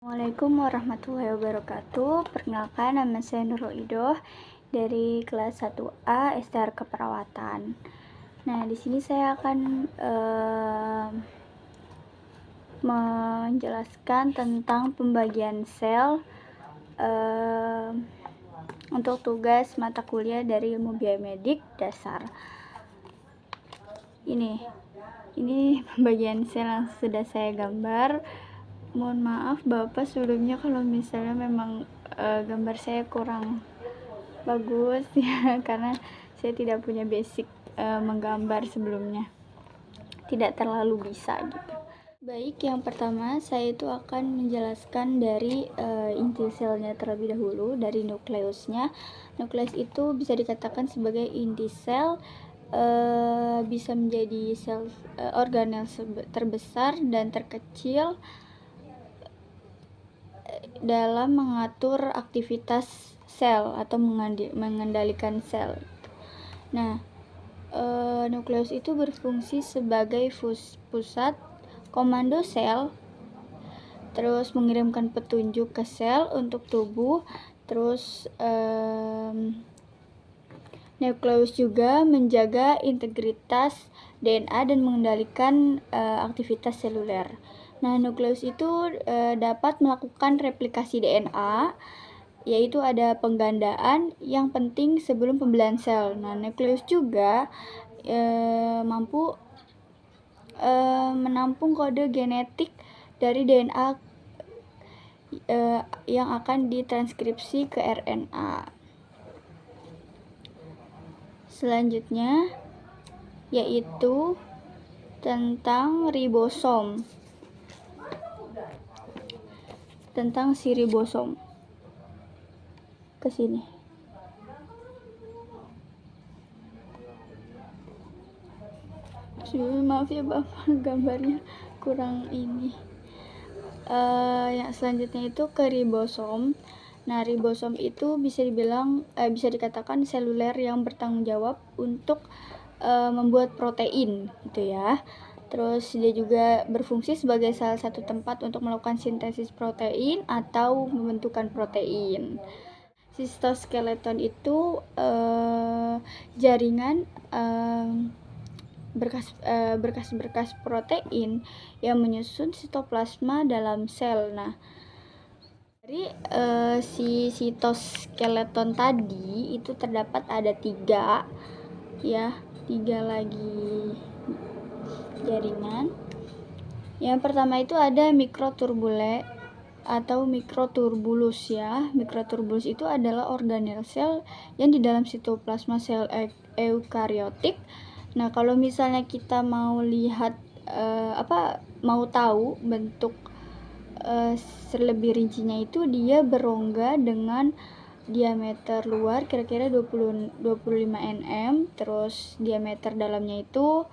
Assalamualaikum warahmatullahi wabarakatuh. Perkenalkan, nama saya Nurul Idoh dari kelas 1A STR Keperawatan. Nah, di sini saya akan menjelaskan tentang pembagian sel untuk tugas mata kuliah dari ilmu biomedik dasar. Ini pembagian sel yang sudah saya gambar. Mohon maaf Bapak sebelumnya kalau misalnya memang gambar saya kurang bagus ya, karena saya tidak punya basic menggambar sebelumnya, tidak terlalu bisa gitu. Baik, yang pertama saya itu akan menjelaskan dari inti selnya terlebih dahulu, dari nukleusnya. Nukleus itu bisa dikatakan sebagai inti sel, bisa menjadi sel organel terbesar dan terkecil dalam mengatur aktivitas sel atau mengendalikan sel. Nah, nukleus itu berfungsi sebagai pusat komando sel, terus mengirimkan petunjuk ke sel untuk tubuh. Terus nukleus juga menjaga integritas DNA dan mengendalikan aktivitas seluler. Nah, nukleus itu dapat melakukan replikasi DNA, yaitu ada penggandaan yang penting sebelum pembelahan sel. Nah, nukleus juga mampu menampung kode genetik dari DNA yang akan ditranskripsi ke RNA. Selanjutnya yaitu tentang ribosom. Tentang si ribosom. Ke sini. Maaf ya Bapak, gambarnya kurang ini. Yang selanjutnya itu ke ribosom. Nah, ribosom itu bisa dikatakan seluler yang bertanggung jawab untuk membuat protein gitu ya. Terus dia juga berfungsi sebagai salah satu tempat untuk melakukan sintesis protein atau pembentukan protein. Sitoskeleton itu jaringan berkas-berkas protein yang menyusun sitoplasma dalam sel. Nah, dari si sitoskeleton tadi itu terdapat ada tiga lagi jaringan. Yang pertama itu ada mikrotubule atau mikroturbulus ya. Mikroturbulus itu adalah organel sel yang di dalam sitoplasma sel eukariotik. Nah, kalau misalnya kita mau lihat mau tahu bentuk lebih rincinya, itu dia berongga dengan diameter luar kira-kira 25 nm, terus diameter dalamnya itu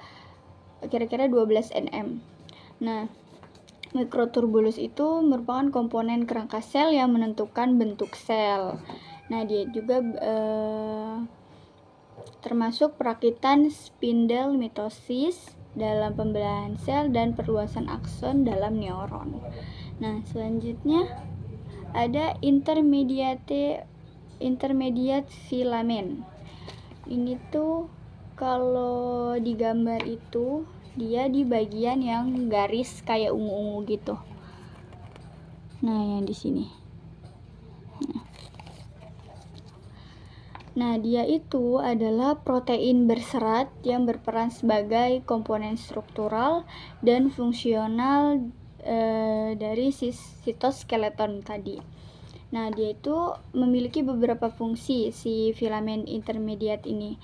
kira-kira 12 nm. Nah, mikroturbulus itu merupakan komponen kerangka sel yang menentukan bentuk sel. Nah, dia juga termasuk perakitan spindel mitosis dalam pembelahan sel dan perluasan akson dalam neuron. Nah, selanjutnya ada intermediate filamen. Ini tuh kalau digambar itu dia di bagian yang garis kayak ungu-ungu gitu. Nah, yang di sini. Nah, dia itu adalah protein berserat yang berperan sebagai komponen struktural dan fungsional dari sitoskeleton tadi. Nah, dia itu memiliki beberapa fungsi si filamen intermediate ini.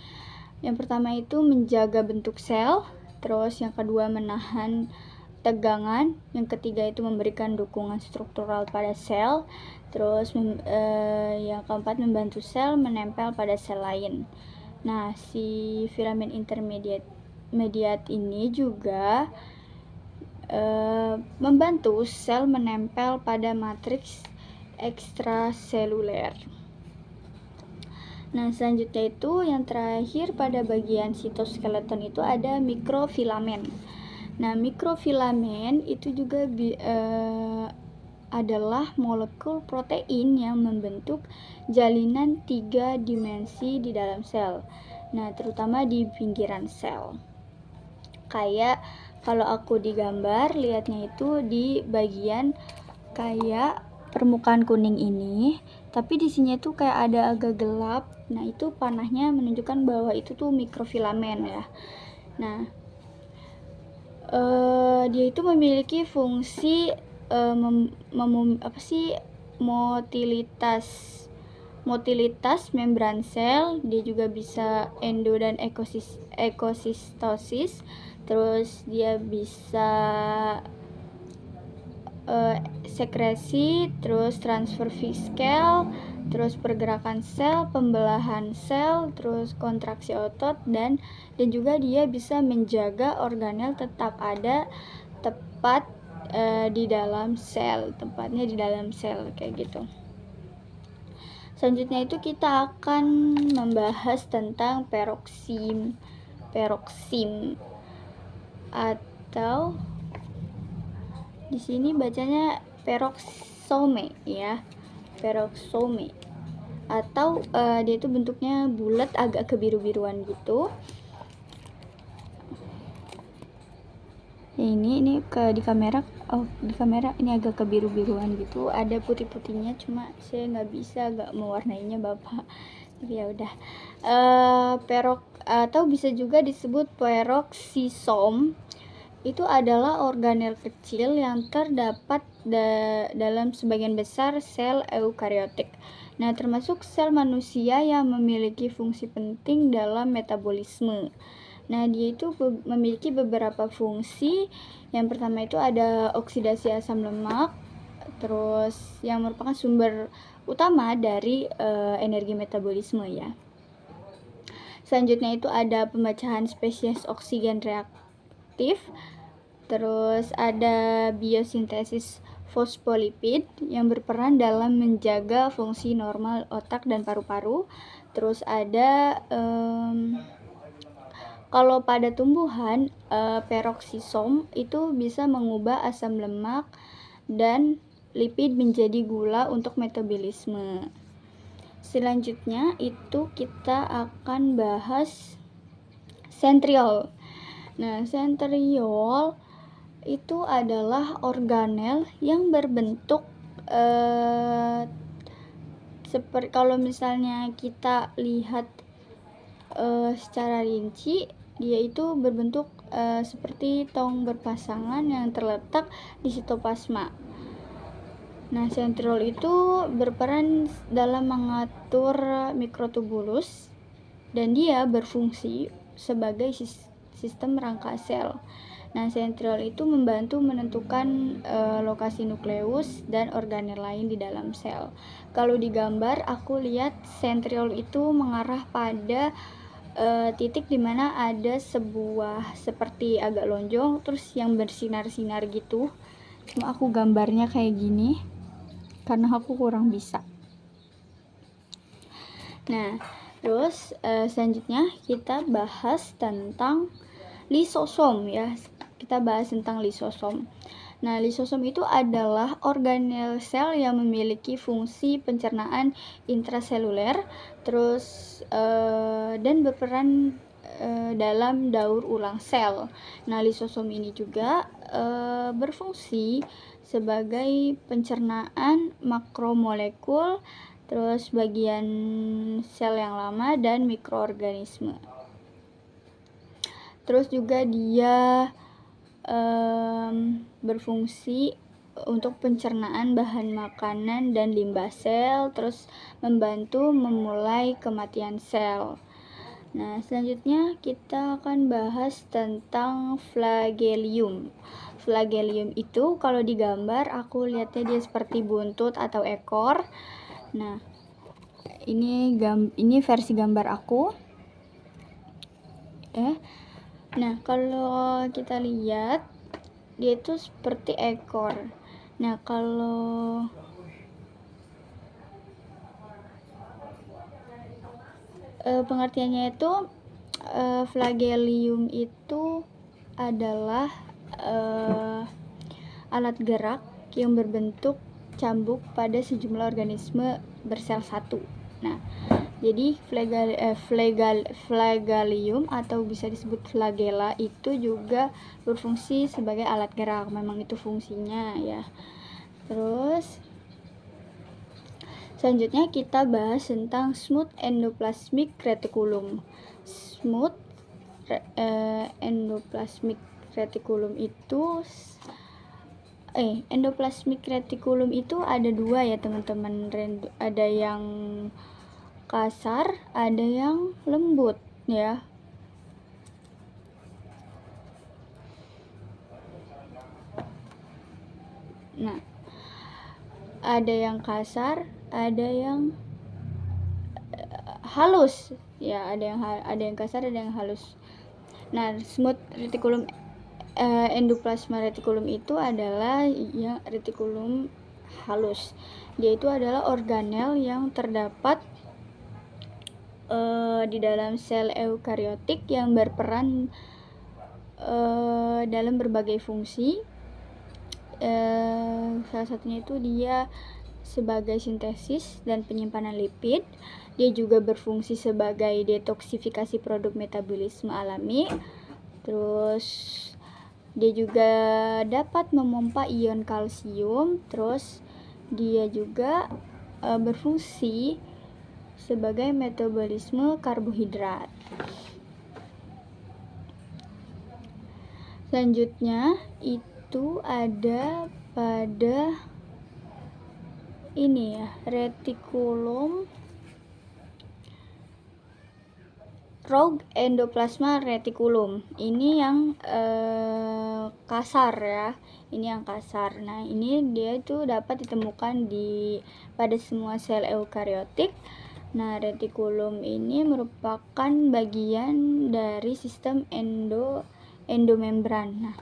Yang pertama itu menjaga bentuk sel, terus yang kedua menahan tegangan, yang ketiga itu memberikan dukungan struktural pada sel, terus yang keempat membantu sel menempel pada sel lain. Nah, si filamen intermediate ini juga membantu sel menempel pada matriks ekstraseluler. Nah, selanjutnya itu yang terakhir pada bagian sitoskeleton itu ada mikrofilamen. Nah, mikrofilamen itu juga adalah molekul protein yang membentuk jalinan 3 dimensi di dalam sel. Nah, terutama di pinggiran sel. Kayak kalau aku digambar, lihatnya itu di bagian kayak permukaan kuning ini, tapi di sini tuh kayak ada agak gelap. Nah, itu panahnya menunjukkan bahwa itu tuh mikrofilamen ya. Nah, dia itu memiliki fungsi motilitas membran sel. Dia juga bisa endo dan ekosistosis. Terus dia bisa sekresi, terus transfer fiskal, terus pergerakan sel, pembelahan sel, terus kontraksi otot, dan juga dia bisa menjaga organel tetap ada tepat di dalam sel, tempatnya di dalam sel kayak gitu. Selanjutnya itu kita akan membahas tentang peroksim atau di sini bacanya peroksome ya, peroksome, atau dia itu bentuknya bulat agak kebiru-biruan gitu. Ini di kamera ini agak kebiru-biruan gitu, ada putih-putihnya, cuma saya nggak bisa mewarnainya bapak. Tapi ya udah, perok atau bisa juga disebut peroksisom. Itu adalah organel kecil yang terdapat dalam sebagian besar sel eukariotik. Nah, termasuk sel manusia yang memiliki fungsi penting dalam metabolisme. Nah, dia itu memiliki beberapa fungsi. Yang pertama itu ada oksidasi asam lemak, terus yang merupakan sumber utama dari energi metabolisme ya. Selanjutnya itu ada pembacahan spesies oksigen reaktif. Terus ada biosintesis fosfolipid yang berperan dalam menjaga fungsi normal otak dan paru-paru. Terus ada kalau pada tumbuhan, peroksisom itu bisa mengubah asam lemak dan lipid menjadi gula untuk metabolisme. Selanjutnya itu kita akan bahas sentriol. Nah, sentriol itu adalah organel yang berbentuk seperti kalau misalnya kita lihat secara rinci, dia itu berbentuk seperti tong berpasangan yang terletak di sitoplasma. Nah, sentriol itu berperan dalam mengatur mikrotubulus dan dia berfungsi sebagai sistem rangka sel. Nah, sentriol itu membantu menentukan lokasi nukleus dan organel lain di dalam sel. Kalau di gambar aku lihat sentriol itu mengarah pada titik dimana ada sebuah seperti agak lonjong terus yang bersinar-sinar gitu. Cuma aku gambarnya kayak gini karena aku kurang bisa. Nah, terus selanjutnya kita bahas tentang lisosom ya. Kita bahas tentang lisosom. Nah, lisosom itu adalah organel sel yang memiliki fungsi pencernaan intraseluler, terus dan berperan dalam daur ulang sel. Nah, lisosom ini juga berfungsi sebagai pencernaan makromolekul, terus bagian sel yang lama dan mikroorganisme. Terus juga dia berfungsi untuk pencernaan bahan makanan dan limbah sel, terus membantu memulai kematian sel. Nah, selanjutnya kita akan bahas tentang flagelium. Flagelium itu kalau digambar aku lihatnya dia seperti buntut atau ekor. Nah, ini versi gambar aku. Nah, kalau kita lihat dia itu seperti ekor. Nah, kalau pengertiannya itu flagelium itu adalah alat gerak yang berbentuk cambuk pada sejumlah organisme bersel satu. Nah, jadi flagellum atau bisa disebut flagella itu juga berfungsi sebagai alat gerak. Memang itu fungsinya ya. Terus selanjutnya kita bahas tentang smooth endoplasmic reticulum. Smooth endoplasmic reticulum itu endoplasmic reticulum itu ada dua ya teman-teman. Ada yang kasar, ada yang lembut ya. Nah, ada yang kasar, ada yang halus ya, ada yang kasar, ada yang halus. Nah, smooth reticulum endoplasma reticulum itu adalah yang reticulum halus. Dia itu adalah organel yang terdapat di dalam sel eukariotik yang berperan dalam berbagai fungsi. Salah satunya itu dia sebagai sintesis dan penyimpanan lipid. Dia juga berfungsi sebagai detoksifikasi produk metabolisme alami. Terus dia juga dapat memompa ion kalsium. Terus dia juga berfungsi sebagai metabolisme karbohidrat. Selanjutnya itu ada pada ini ya, retikulum rogue endoplasma reticulum. Ini yang kasar ya. Ini yang kasar. Nah, ini dia itu dapat ditemukan pada semua sel eukariotik. Nah, retikulum ini merupakan bagian dari sistem endomembran.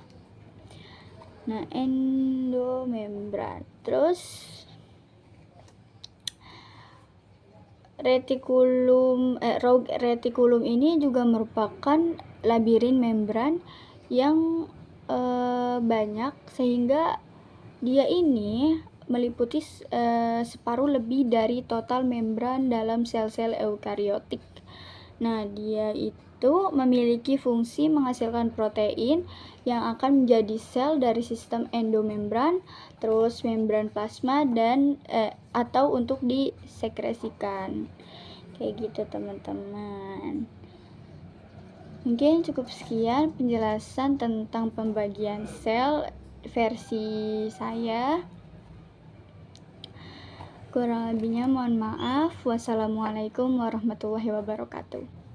Nah, endomembran. Terus rogue reticulum ini juga merupakan labirin membran yang banyak, sehingga dia ini meliputi separuh lebih dari total membran dalam sel-sel eukariotik. Nah, dia itu memiliki fungsi menghasilkan protein yang akan menjadi sel dari sistem endomembran, terus membran plasma dan atau untuk disekresikan. Kayak gitu teman-teman. Mungkin cukup sekian penjelasan tentang pembagian sel versi saya. Kurang lebihnya mohon maaf. Wassalamualaikum warahmatullahi wabarakatuh.